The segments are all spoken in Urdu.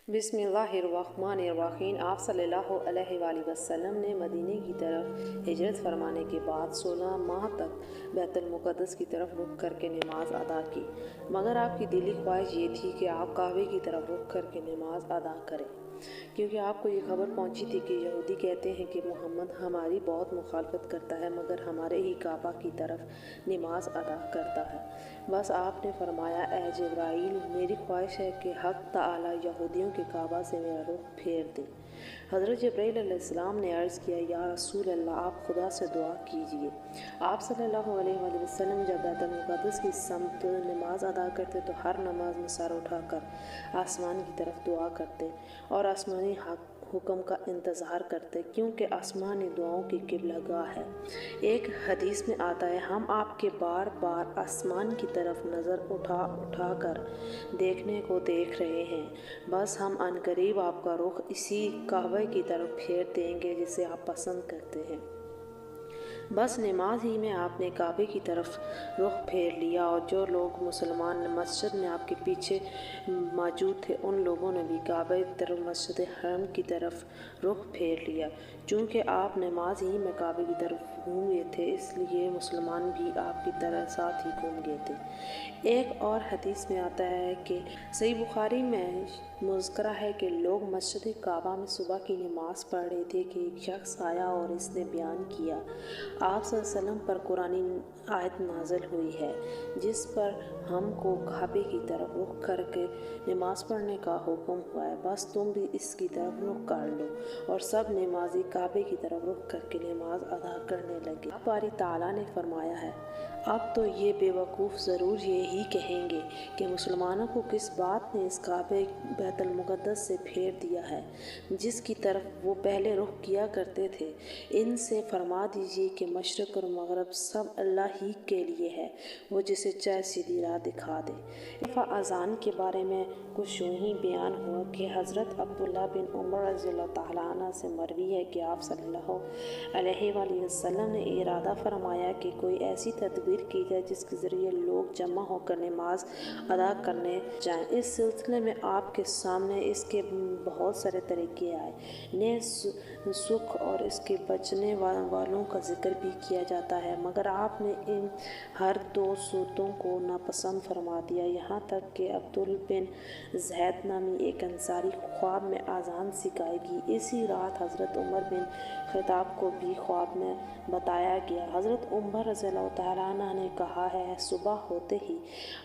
بسم اللہ الرحمن الرحیم۔ آپ صلی اللہ علیہ وآلہ وسلم نے مدینے کی طرف ہجرت فرمانے کے بعد 16 ماہ تک بیت المقدس کی طرف رخ کر کے نماز ادا کی، مگر آپ کی دلی خواہش یہ تھی کہ آپ کعبے کی طرف رخ کر کے نماز ادا کریں، کیونکہ آپ کو یہ خبر پہنچی تھی کہ یہودی کہتے ہیں کہ محمد ہماری بہت مخالفت کرتا ہے مگر ہمارے ہی کعبہ کی طرف نماز ادا کرتا ہے۔ بس آپ نے فرمایا، اے جبرائیل، میری خواہش ہے کہ حق تعالی یہودیوں کے کعبہ سے میرا رخ پھیر دے۔ حضرت جبرائیل علیہ السلام نے عرض کیا، یا رسول اللہ، آپ خدا سے دعا کیجئے۔ آپ صلی اللہ علیہ وآلہ وسلم جب بیت المقدس کی سمت نماز ادا کرتے تو ہر نماز میں سر اٹھا کر آسمان کی طرف دعا کرتے اور آسمانی حکم کا انتظار کرتے، کیونکہ آسمان دعاؤں کی قبلہ گاہ ہے۔ ایک حدیث میں آتا ہے، ہم آپ کے بار بار آسمان کی طرف نظر اٹھا کر دیکھنے کو دیکھ رہے ہیں، بس ہم عنقریب آپ کا رخ اسی کعبہ کی طرف پھیر دیں گے جسے آپ پسند کرتے ہیں۔ بس نماز ہی میں آپ نے کعبے کی طرف رخ پھیر لیا، اور جو لوگ مسلمان مسجد میں آپ کے پیچھے موجود تھے ان لوگوں نے بھی کعبے کی طرف مسجد حرم کی طرف رخ پھیر لیا۔ چونکہ آپ نماز ہی میں کعبے کی طرف گھوم گئے تھے، اس لیے مسلمان بھی آپ کی طرح ساتھ ہی گھوم گئے تھے۔ ایک اور حدیث میں آتا ہے کہ صحیح بخاری میں مذکورہ ہے کہ لوگ مسجد کعبہ میں صبح کی نماز پڑھ رہے تھے کہ ایک شخص آیا اور اس نے بیان کیا، آپ صلی اللہ علیہ وسلم پر قرآنی آیت نازل ہوئی ہے جس پر ہم کو کعبے کی طرف رخ کر کے نماز پڑھنے کا حکم ہوا ہے، بس تم بھی اس کی طرف رخ کر لو، اور سب نمازی کعبے کی طرف رخ کر کے نماز ادا کرنے لگے۔ باری تعالیٰ نے فرمایا ہے، اب تو یہ بے وقوف ضرور یہی کہیں گے کہ مسلمانوں کو کس بات نے اس کعبے بیت المقدس سے پھیر دیا ہے جس کی طرف وہ پہلے رخ کیا کرتے تھے۔ ان سے فرما دیجئے کہ مشرق اور مغرب سب اللہ ہی کے لیے ہے، وہ جسے چاہے سیدھی راہ دکھا دے۔ اذان کے بارے میں کچھ یوں ہی بیان ہوا کہ حضرت عبداللہ بن عمر رضی اللہ تعالیٰ عنہ سے مروی ہے کہ آپ صلی اللہ علیہ وآلہ وسلم نے ارادہ فرمایا کہ کوئی ایسی تدبیر کی جائے جس کے ذریعے لوگ جمع ہو کر نماز ادا کرنے جائیں۔ اس سلسلے میں آپ کے سامنے اس کے بہت سارے طریقے آئے، انہیں سکھ اور اس کے بچنے والوں کا ذکر بھی کیا جاتا ہے، مگر آپ نے ان ہر دو صورتوں کو ناپسند فرما دیا، یہاں تک کہ عبداللہ بن زید نامی ایک انصاری خواب میں اذان سکھائے گی۔ اسی رات حضرت عمر بن خطاب کو بھی خواب میں بتایا گیا۔ حضرت عمر رضی اللہ تعالیٰ عنہ نے کہا ہے، صبح ہوتے ہی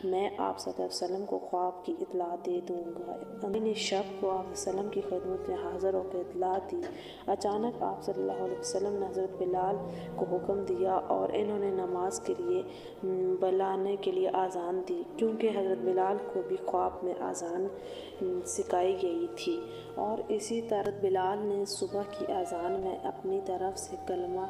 میں آپ صلی اللہ علیہ وسلم کو خواب کی اطلاع دے دوں گا۔ اندھیرے نے شب کو آپ صلی اللہ علیہ وسلم کی خدمت میں حاضر ہو کر اطلاع دی۔ اچانک آپ صلی اللہ علیہ وسلم نے حضرت بلال کو حکم دیا اور انہوں نے نماز کے لیے بلانے کے لیے اذان دی، کیونکہ حضرت بلال کو بھی خواب میں اذان سکھائی گئی تھی، اور اسی طرح حضرت بلال نے صبح کی اذان میں اپنی طرف سے کلمہ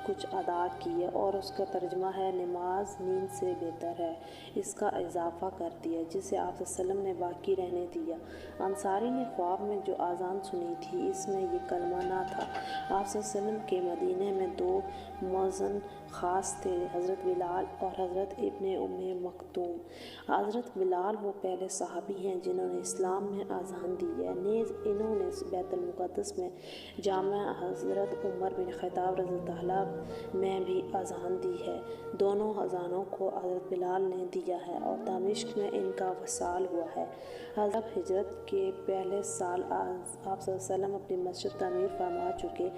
کچھ ادا کیے، اور اس کا ترجمہ ہے، نماز نیند سے بہتر ہے، اس کا اضافہ کر دیا، جسے آپ صلی اللہ علیہ وسلم نے باقی رہنے دیا۔ انصاری نے خواب میں جو اذان سنی تھی اس میں یہ کلمہ نہ تھا۔ آپ صلی اللہ علیہ وسلم کے مدینے میں دو مؤذن خاص تھے، حضرت بلال اور حضرت ابن ام مکتوم۔ حضرت بلال وہ پہلے صحابی ہیں جنہوں نے اسلام میں اذان دی ہے، نیز انہوں نے بیت المقدس میں جامع حضرت عمر بن خطاب رضی اللہ تعالیٰ میں بھی اذان دی ہے۔ دونوں اذانوں کو حضرت بلال نے دیا ہے، اور دمشق میں ان کا وصال ہوا ہے۔ حضرت ہجرت کے پہلے سال آپ صلی اللہ علیہ وسلم اپنی مسجد تعمیر فرما چکے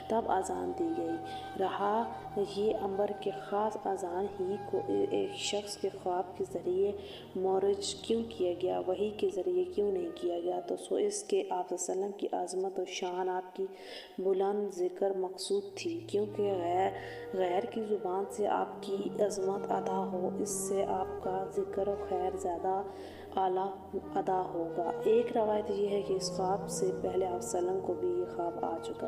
تب اذان دی گئی۔ رہا یہ امر کہ خاص اذان ہی کو ایک شخص کے خواب کے ذریعے مروج کیوں کیا گیا، وحی کے ذریعے کیوں نہیں کیا گیا، تو سو اس کے آپ صلی اللہ علیہ وسلم کی عظمت و شان، آپ کی بلند ذکر مقصود تھی، کیونکہ غیر کی زبان سے آپ کی عظمت ادا ہو، اس سے آپ کا ذکر و خیر زیادہ اعلیٰ ادا ہوگا۔ ایک روایت یہ ہے کہ اس خواب سے پہلے آپ صلی اللہ علیہ وسلم کو بھی یہ خواب آ چکا۔